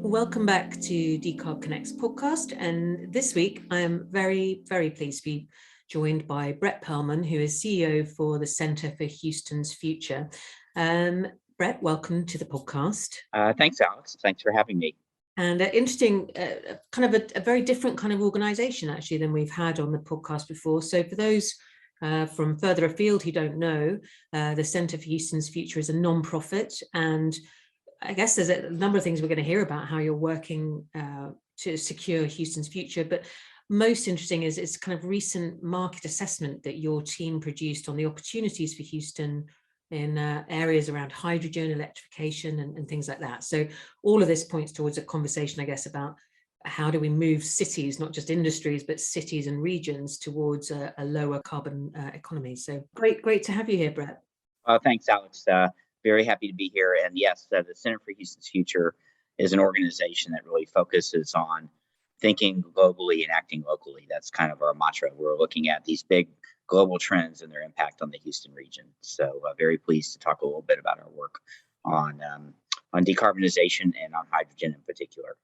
Welcome back to Decarb Connect's podcast. And this week, I am very, very pleased to be joined by Brett Perlman, who is CEO for the Center for Houston's Future. Brett, welcome to the podcast. Thanks, Alex. Thanks for having me. And interesting, kind of a very different kind of organization, actually, than we've had on the podcast before. So for those from further afield who don't know, the Center for Houston's Future is a non-profit, and I guess there's a number of things we're going to hear about how you're working to secure Houston's future. But most interesting is it's kind of recent market assessment that your team produced on the opportunities for Houston in areas around hydrogen, electrification, and things like that. So all of this points towards a conversation, I guess, about how do we move cities, not just industries, but cities and regions towards a lower carbon economy. So great to have you here, Brett. Thanks, Alex. Very happy to be here. And yes, the Center for Houston's Future is an organization that really focuses on thinking globally and acting locally. That's kind of our mantra. We're looking at these big global trends and their impact on the Houston region. So very pleased to talk a little bit about our work on decarbonization and on hydrogen in particular.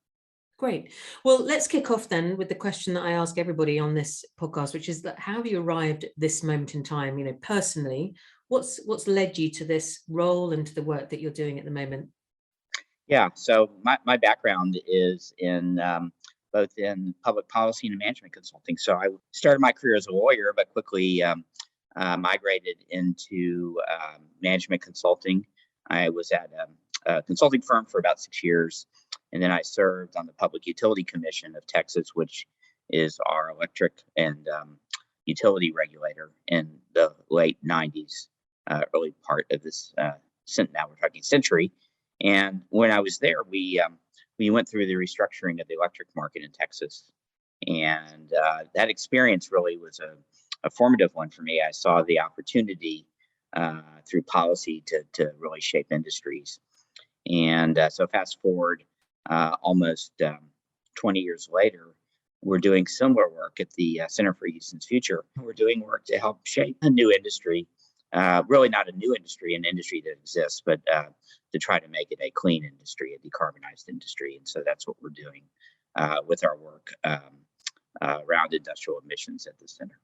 Great. Well, let's kick off then with the question that I ask everybody on this podcast, which is that how have you arrived at this moment in time, personally? What's led you to this role and to the work that you're doing at the moment? Yeah, so my background is in both in public policy and management consulting. So I started my career as a lawyer, but quickly migrated into management consulting. I was at a consulting firm for about 6 years, and then I served on the Public Utility Commission of Texas, which is our electric and utility regulator in the late 90s. Early part of this now we're talking century. And when I was there, we went through the restructuring of the electric market in Texas, and that experience really was a formative one for me. I saw the opportunity through policy to really shape industries, and so fast forward almost 20 years later, we're doing similar work at the Center for Houston's Future. We're doing work to help shape a new industry. Really not a new industry, an industry that exists, but to try to make it a clean industry, a decarbonized industry. And so that's what we're doing with our work around industrial emissions at the center.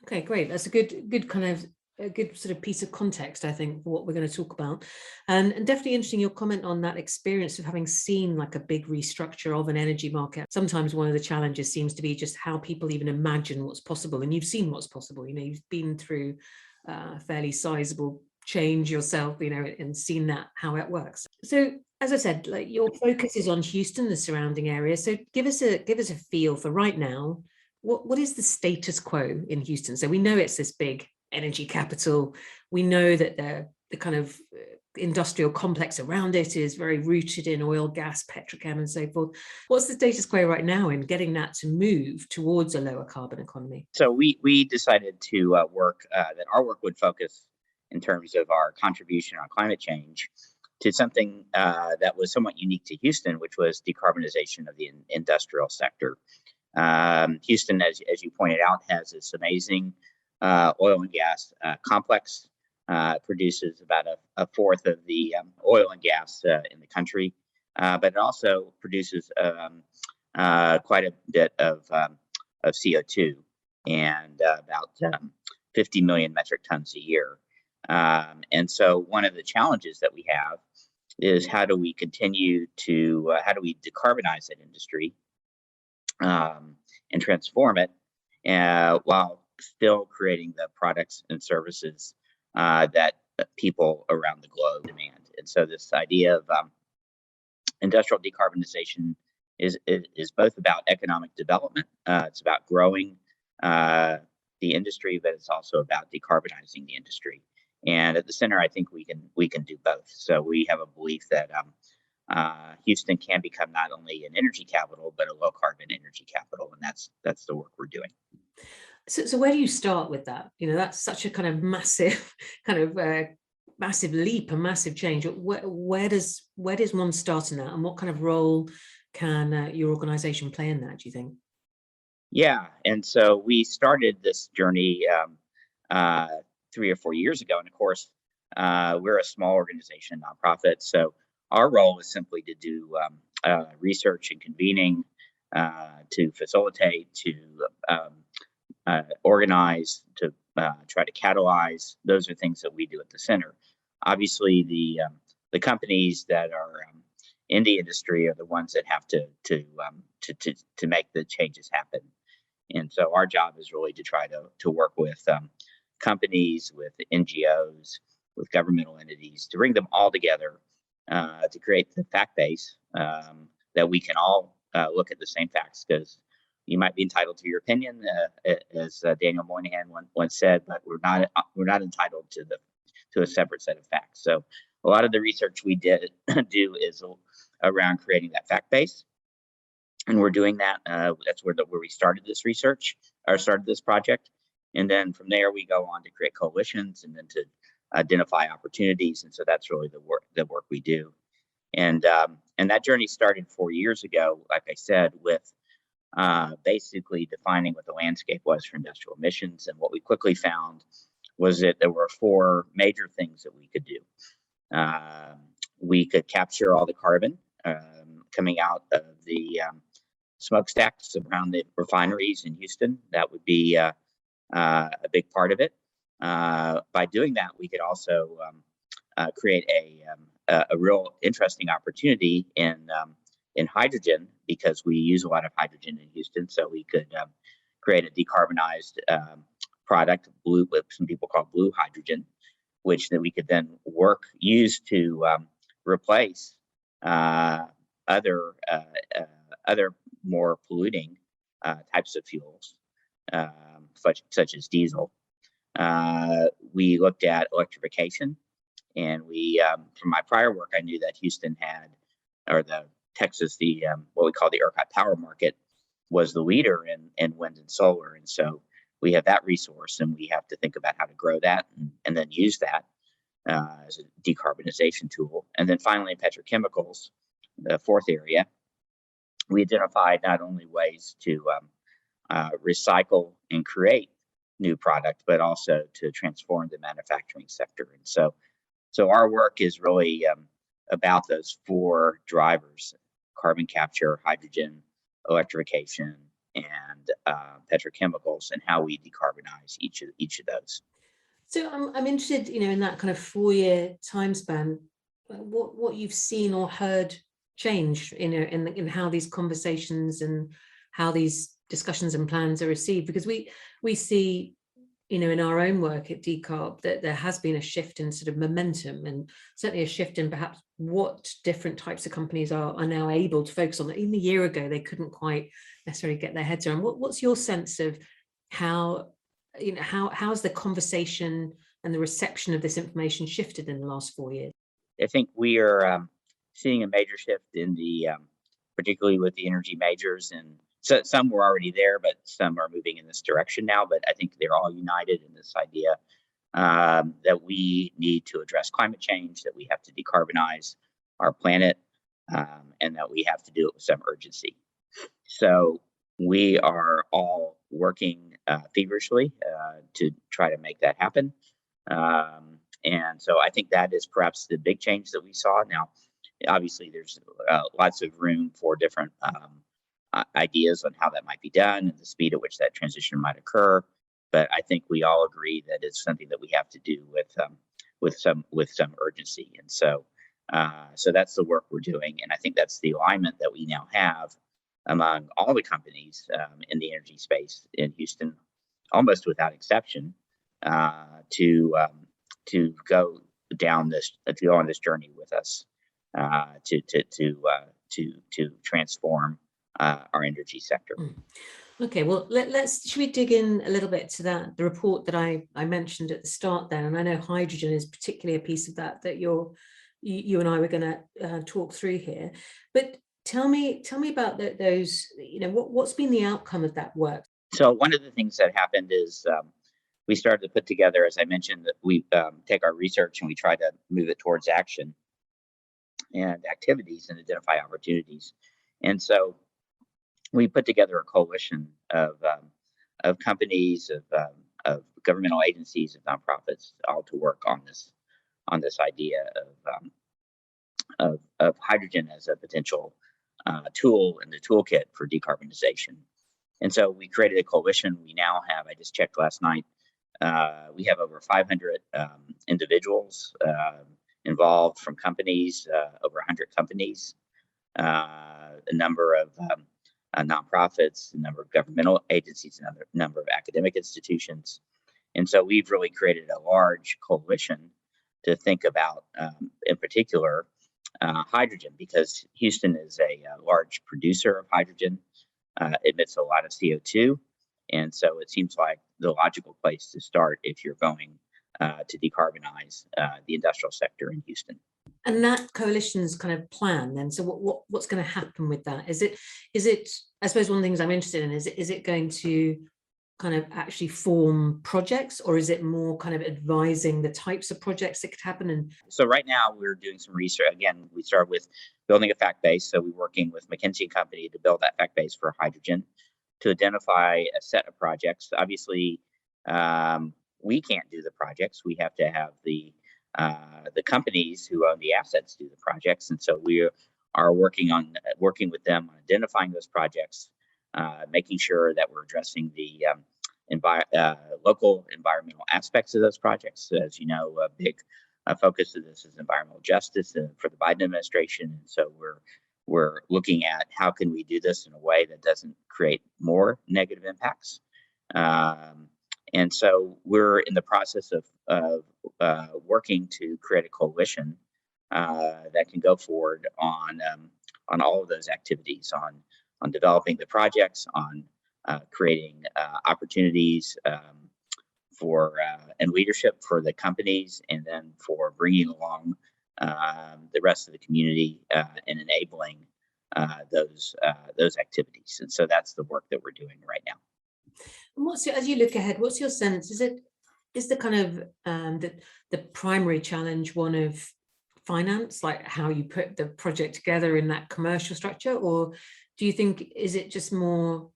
Okay, great. That's a good kind of a good sort of piece of context, I think, for what we're going to talk about. And definitely interesting your comment on that experience of having seen like a big restructure of an energy market. Sometimes one of the challenges seems to be just how people even imagine what's possible. And you've seen what's possible. You've been through fairly sizable change yourself, and seen that how it works. So as I said, like your focus is on Houston, the surrounding area. So give us a feel for right now. What is the status quo in Houston? So we know it's this big energy capital. We know that the kind of industrial complex around it is very rooted in oil, gas, petrochem, and so forth. What's the status quo right now in getting that to move towards a lower carbon economy? So we decided to work that our work would focus in terms of our contribution on climate change to something that was somewhat unique to Houston, which was decarbonization of the industrial sector. Houston, as you pointed out, has this amazing oil and gas complex. Produces about a fourth of the oil and gas in the country, but it also produces quite a bit of CO2 and about 50 million metric tons a year. And so one of the challenges that we have is how do we continue to how do we decarbonize that industry and transform it while still creating the products and services that people around the globe demand. And so this idea of industrial decarbonization is both about economic development. It's about growing the industry, but it's also about decarbonizing the industry. And at the center, I think we can do both. So we have a belief that Houston can become not only an energy capital, but a low carbon energy capital. And that's the work we're doing. So where do you start with that? That's such a kind of massive massive leap, a massive change. Where does one start in that, and what kind of role can your organization play in that, do you think? Yeah, and so we started this journey 3 or 4 years ago, and of course, we're a small organization, nonprofit. So our role is simply to do research and convening, to facilitate, to organize, to try to catalyze. Those are things that we do at the center. Obviously, the companies that are in the industry are the ones that have to make the changes happen. And so our job is really to try to work with companies, with NGOs, with governmental entities, to bring them all together to create the fact base that we can all look at the same facts, because you might be entitled to your opinion, as Daniel Moynihan once said, but we're not entitled to a separate set of facts. So a lot of the research we do is around creating that fact base, and we're doing that. That's where we started this research, or started this project, and then from there we go on to create coalitions, and then to identify opportunities. And so that's really the work we do. And that journey started 4 years ago, like I said, with basically defining what the landscape was for industrial emissions. And what we quickly found was that there were 4 major things that we could do. We could capture all the carbon coming out of the smokestacks around the refineries in Houston. That would be a big part of it. By doing that, we could also create a real interesting opportunity in hydrogen, because we use a lot of hydrogen in Houston. So we could create a decarbonized product, what some people call blue hydrogen, which that we could then use to replace other more polluting types of fuels, such as diesel. We looked at electrification, and from my prior work, I knew that Houston had, or the Texas, what we call the ERCOT power market, was the leader in wind and solar. And so we have that resource, and we have to think about how to grow that and then use that as a decarbonization tool. And then finally, in petrochemicals, the 4th area, we identified not only ways to recycle and create new product, but also to transform the manufacturing sector. And so our work is really about those 4 drivers: carbon capture, hydrogen, electrification, and petrochemicals, and how we decarbonize each of those. So I'm interested, in that kind of 4-year time span, what you've seen or heard change, in how these conversations and how these discussions and plans are received, because we see, in our own work at Decarb, that there has been a shift in sort of momentum, and certainly a shift in perhaps what different types of companies are now able to focus on. Even a year ago, they couldn't quite necessarily get their heads around. What's your sense of how how's the conversation and the reception of this information shifted in the last 4 years? I think we are seeing a major shift in particularly with the energy majors, and so some were already there, but some are moving in this direction now. But I think they're all united in this idea that we need to address climate change, that we have to decarbonize our planet, and that we have to do it with some urgency. So we are all working feverishly to try to make that happen. And so I think that is perhaps the big change that we saw. Now, obviously, there's lots of room for different ideas on how that might be done and the speed at which that transition might occur. But I think we all agree that it's something that we have to do with some urgency. And so that's the work we're doing. And I think that's the alignment that we now have among all the companies in the energy space in Houston, almost without exception, to go on this journey with us to transform our energy sector. Okay, well, should we dig in a little bit to the report that I mentioned at the start then? And I know hydrogen is particularly a piece of that you and I were going to talk through here. But tell me about those, what's been the outcome of that work? So one of the things that happened is we started to put together, as I mentioned, that we take our research and we try to move it towards action and activities and identify opportunities. And so we put together a coalition of companies, of governmental agencies, of nonprofits, all to work on this idea of hydrogen as a potential tool in the toolkit for decarbonization. And so we created a coalition. We now have, I just checked last night, we have over 500 individuals involved from companies, over 100 companies, a number of nonprofits, a number of governmental agencies, another number of academic institutions. And so we've really created a large coalition to think about, in particular, hydrogen, because Houston is a large producer of hydrogen, emits a lot of CO2. And so it seems like the logical place to start if you're going to decarbonize the industrial sector in Houston. And that coalition's kind of plan then, so what's going to happen with that? Is it, I suppose one of the things I'm interested in is it going to kind of actually form projects, or is it more kind of advising the types of projects that could happen? And so right now we're doing some research. Again, we start with building a fact base. So we're working with McKinsey & Company to build that fact base for hydrogen, to identify a set of projects. Obviously, we can't do the projects. We have to have the companies who own the assets do the projects, and so we are working with them on identifying those projects, making sure that we're addressing the local environmental aspects of those projects. As you know, a big focus of this is environmental justice for the Biden administration, and so we're looking at how can we do this in a way that doesn't create more negative impacts. And so we're in the process of working to create a coalition that can go forward on all of those activities, on developing the projects, on creating opportunities for and leadership for the companies, and then for bringing along the rest of the community and enabling those activities. And so that's the work that we're doing right now. And as you look ahead, what's your sense? Is the kind of the primary challenge one of finance, like how you put the project together in that commercial structure, or do you think is it just more,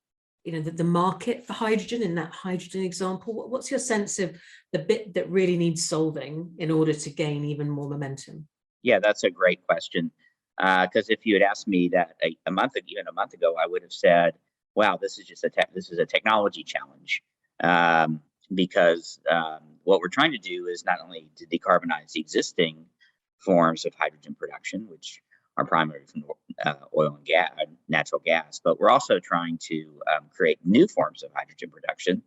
the market for hydrogen in that hydrogen example? What's your sense of the bit that really needs solving in order to gain even more momentum? Yeah, that's a great question. Because if you had asked me that a month ago, I would have said, "Wow, this is a technology challenge." Because what we're trying to do is not only to decarbonize the existing forms of hydrogen production, which are primarily from oil and gas, natural gas, but we're also trying to create new forms of hydrogen production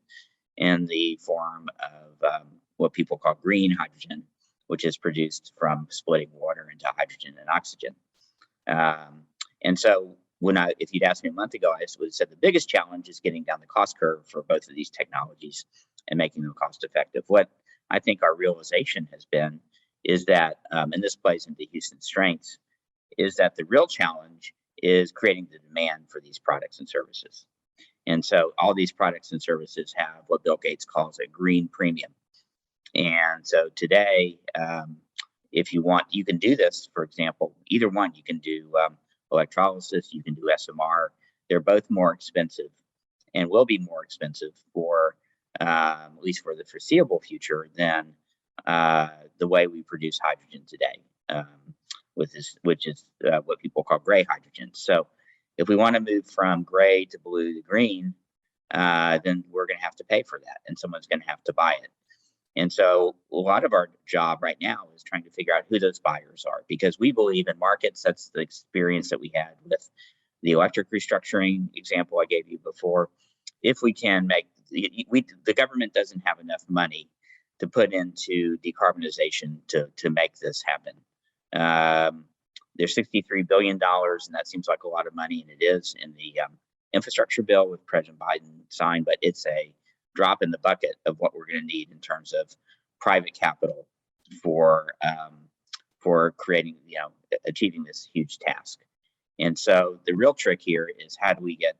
in the form of what people call green hydrogen, which is produced from splitting water into hydrogen and oxygen. And so if you'd asked me a month ago, I would have said the biggest challenge is getting down the cost curve for both of these technologies and making them cost effective. What I think our realization has been is that, and this plays into Houston's strengths, is that the real challenge is creating the demand for these products and services. And so all these products and services have what Bill Gates calls a green premium. And so today, if you want, you can do this. For example, either one, you can do electrolysis, you can do SMR. They're both more expensive and will be more expensive for at least for the foreseeable future than the way we produce hydrogen today, which is what people call gray hydrogen. So if we want to move from gray to blue to green, then we're going to have to pay for that, and someone's going to have to buy it. And so a lot of our job right now is trying to figure out who those buyers are, because we believe in markets. That's the experience that we had with the electric restructuring example I gave you before. If we can the government doesn't have enough money to put into decarbonization to make this happen. There's $63 billion, and that seems like a lot of money, and it is in the infrastructure bill with President Biden signed, but it's a drop in the bucket of what we're going to need in terms of private capital for creating, achieving this huge task. And so the real trick here is how do we get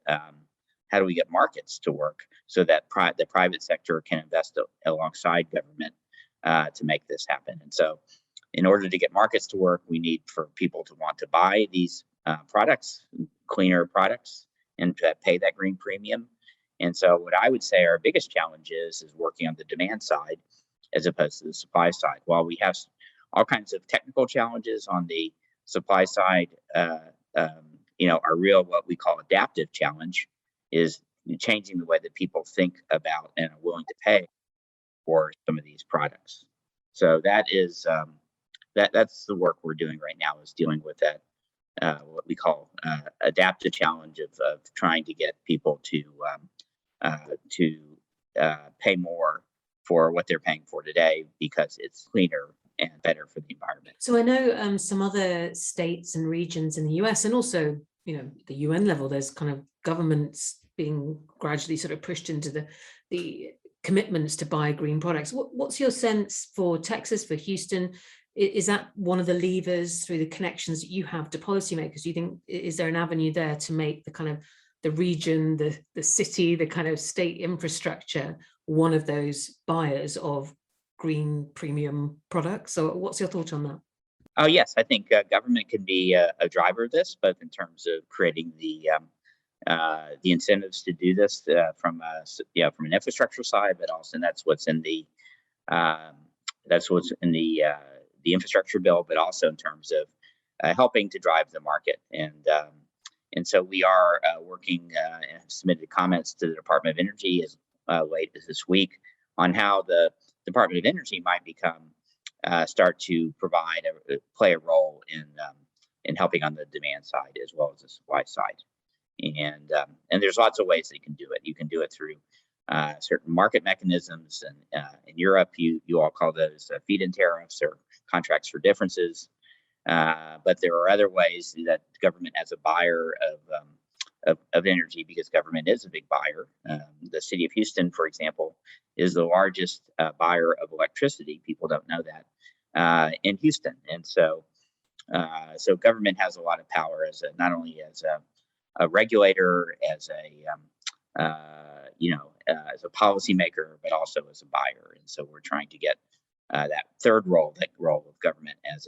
markets to work so that the private sector can invest alongside government to make this happen. And so in order to get markets to work, we need for people to want to buy these products, cleaner products, and to pay that green premium. And so what I would say our biggest challenge is working on the demand side as opposed to the supply side. While we have all kinds of technical challenges on the supply side, our real, what we call adaptive challenge is changing the way that people think about and are willing to pay for some of these products. So that's the work we're doing right now, is dealing with that, what we call adaptive challenge of trying to get people to pay more for what they're paying for today, because it's cleaner and better for the environment. So I know some other states and regions in the US, and also, the UN level, there's kind of governments being gradually sort of pushed into the commitments to buy green products. What's your sense for Texas, for Houston? Is that one of the levers through the connections that you have to policymakers? Do you think, is there an avenue there to make the kind of the region, the city, the kind of state infrastructure one of those buyers of green premium products? So what's your thought on that? Oh, yes, I think government can be a driver of this, both in terms of creating the incentives to do this from an infrastructure side, but also, and um, that's what's in the infrastructure bill, but also in terms of helping to drive the market. And so we are working and submitted comments to the Department of Energy as late as this week on how the Department of Energy might start to play a role in helping on the demand side as well as the supply side. And there's lots of ways that you can do it. You can do it through certain market mechanisms, and in Europe, you all call those feed-in tariffs or contracts for differences. But there are other ways that government, as a buyer of energy, because government is a big buyer. The city of Houston, for example, is the largest buyer of electricity. People don't know that in Houston, and so government has a lot of power not only as a regulator, as as a policymaker, but also as a buyer. And so we're trying to get that third role, that role of government as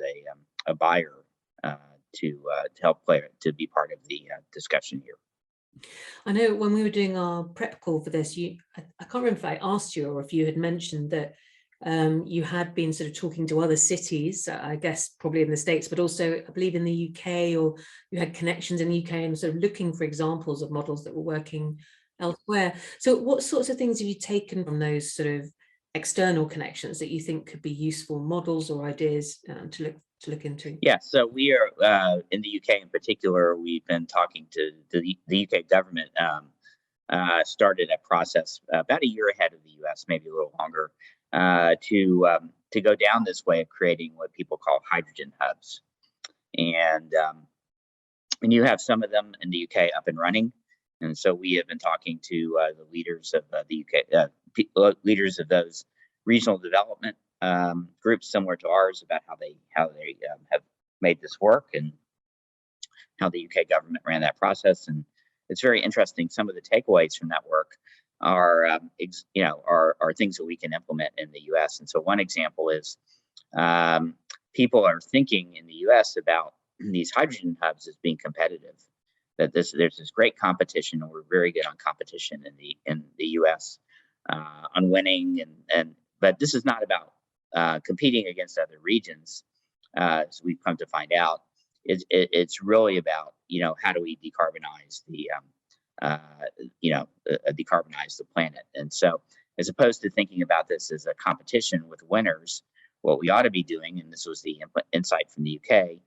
a buyer, to help to be part of the discussion here. I know when we were doing our prep call for this, I can't remember if I asked you or if you had mentioned that you had been sort of talking to other cities, I guess probably in the States, but also I believe in the UK, or you had connections in the UK and sort of looking for examples of models that were working elsewhere. So what sorts of things have you taken from those sort of external connections that you think could be useful models or ideas to look into? Yeah, so we are in the UK in particular. We've been talking to the UK government. Started a process about a year ahead of the US, maybe a little longer, to go down this way of creating what people call hydrogen hubs, and you have some of them in the UK up and running. And so we have been talking to the leaders of the UK, leaders of those regional development groups similar to ours, about how they have made this work and how the UK government ran that process. And it's very interesting. Some of the takeaways from that work are things that we can implement in the US. And so one example is people are thinking in the US about these hydrogen hubs as being competitive. That there's this great competition, and we're very good on competition in the US on winning, but this is not about competing against other regions. So we've come to find out it's really about how do we decarbonize decarbonize the planet. And so, as opposed to thinking about this as a competition with winners, what we ought to be doing, and this was the insight from the UK,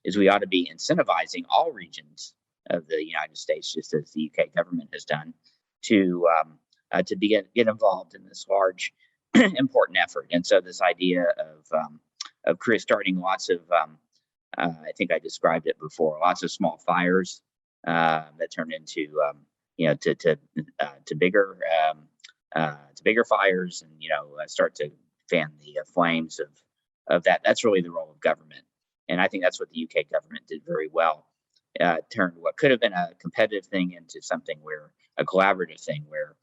is we ought to be incentivizing all regions of the United States, just as the UK government has done, to get involved in this large, important effort. And so, this idea of starting lots of, I think I described it before, lots of small fires that turn into to bigger fires, and start to fan the flames of that. That's really the role of government, and I think that's what the UK government did very well. Turned what could have been a competitive thing into something where a collaborative thing, where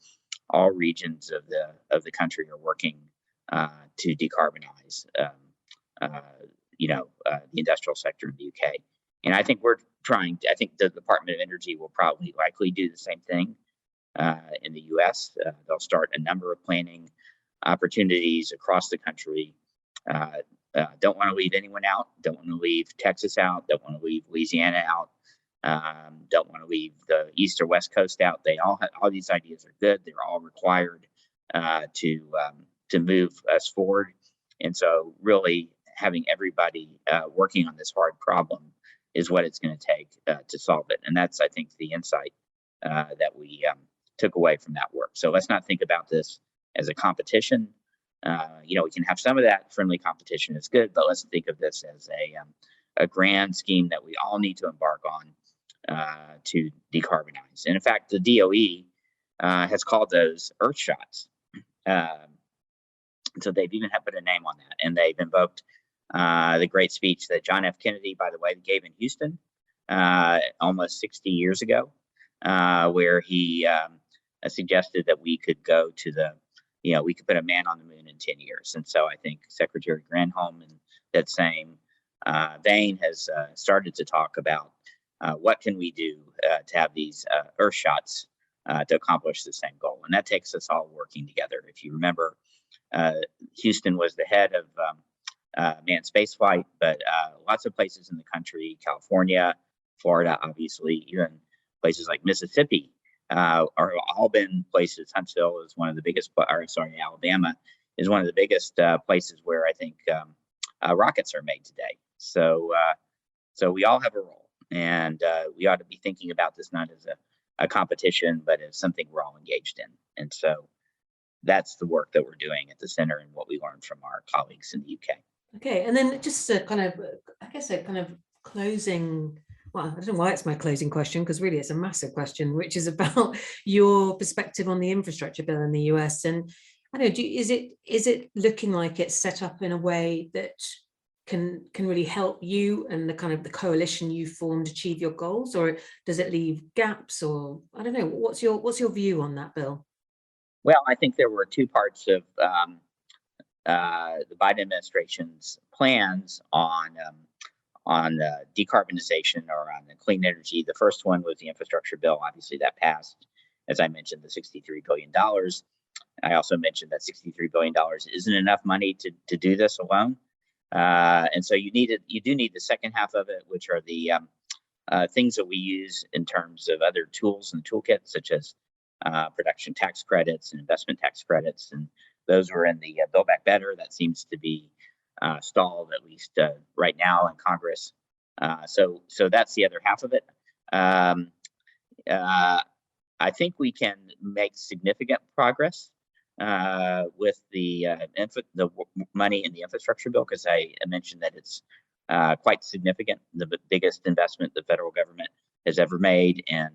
all regions of the country are working to decarbonize the industrial sector in the UK. And I think I think the Department of Energy will probably likely do the same thing in the US. They'll start a number of planning opportunities across the country. Don't want to leave anyone out. Don't want to leave Texas out. Don't want to leave Louisiana out. don't want to leave the East or West Coast out. They all these ideas are good. They're all required to move us forward. And so, really, having everybody working on this hard problem is what it's going to take to solve it. And that's, I think, the insight that we took away from that work. So let's not think about this as a competition. We can have some of that friendly competition. It's good, but let's think of this as a grand scheme that we all need to embark on to decarbonize. And in fact, the DOE has called those Earth shots. So they've even put a name on that, and they've invoked the great speech that John F. Kennedy, by the way, gave in Houston almost 60 years ago, where he suggested that we could go to we could put a man on the moon in 10 years. And so I think Secretary Granholm, in that same vein, has started to talk about what can we do to have these Earth shots to accomplish the same goal. And that takes us all working together. If you remember, Houston was the head of manned spaceflight, but lots of places in the country, California, Florida, obviously, even places like Mississippi, are all been places. Huntsville is one of the biggest, Alabama is one of the biggest places where I think rockets are made today. So we all have a role, and we ought to be thinking about this not as a competition, but as something we're all engaged in. And so that's the work that we're doing at the center and what we learned from our colleagues in the UK. Okay, and then just a kind of closing, well, I don't know why it's my closing question, because really it's a massive question, which is about your perspective on the infrastructure bill in the US. And I don't know, is it looking like it's set up in a way that can really help you and the kind of the coalition you formed achieve your goals, or does it leave gaps? Or I don't know, what's your view on that bill? Well, I think there were two parts of the Biden administration's plans on decarbonization or on the clean energy. The first one was the infrastructure bill. Obviously, that passed, as I mentioned, the $63 billion. I also mentioned that $63 billion isn't enough money to do this alone. And so you do need the second half of it, which are the things that we use in terms of other tools in the toolkit, such as production tax credits and investment tax credits. And those were in the Build Back Better. That seems to be stalled, at least right now in Congress. So that's the other half of it. I think we can make significant progress with the money in the infrastructure bill, because I mentioned that it's quite significant, the biggest investment the federal government has ever made in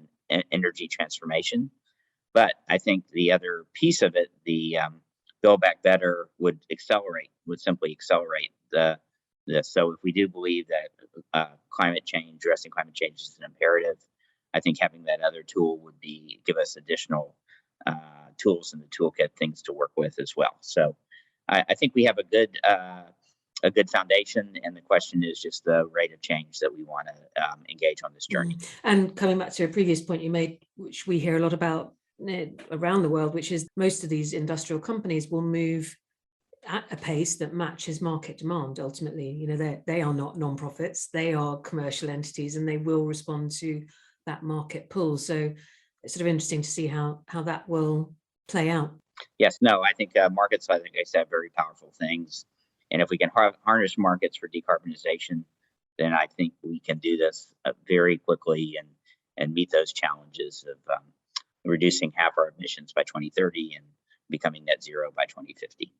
energy transformation. But I think the other piece of it, the Build Back Better, would simply accelerate this. So if we do believe that addressing climate change is an imperative, I think having that other tool would give us additional tools in the toolkit, things to work with as well. So I think we have a good foundation, and the question is just the rate of change that we want to engage on this journey. And coming back to a previous point you made, which we hear a lot about around the world, which is most of these industrial companies will move at a pace that matches market demand. Ultimately, they are not non-profits, they are commercial entities, and they will respond to that market pull. So it's sort of interesting to see how that will play out. Yes, no, I think markets, I said, have very powerful things. And if we can harness markets for decarbonization, then I think we can do this very quickly and meet those challenges of reducing half our emissions by 2030 and becoming net zero by 2050.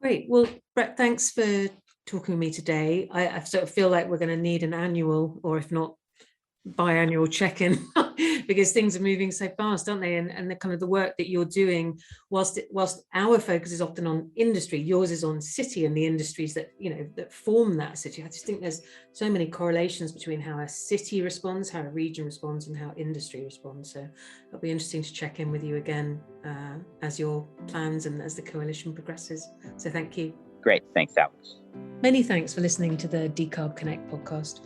Great. Well, Brett, thanks for talking with me today. I sort of feel like we're going to need an annual, or if not biannual, check-in because things are moving so fast, aren't they? And the kind of the work that you're doing, whilst our focus is often on industry, yours is on city and the industries that that form that city. I just think there's so many correlations between how a city responds, how a region responds, and how industry responds. So it'll be interesting to check in with you again as your plans and as the coalition progresses. So thank you. Great. Thanks, Alex. Many thanks for listening to the Decarb Connect podcast.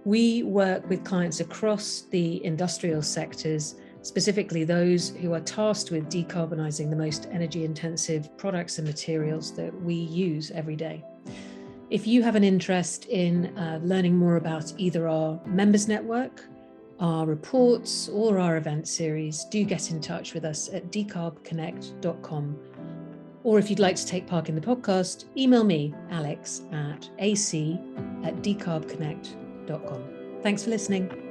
We work with clients across the industrial sectors, specifically those who are tasked with decarbonising the most energy-intensive products and materials that we use every day. If you have an interest in learning more about either our members network our reports or our event series, do get in touch with us at decarbconnect.com. Or if you'd like to take part in the podcast, email me, alex@ac@decarbconnect.com. Thanks for listening.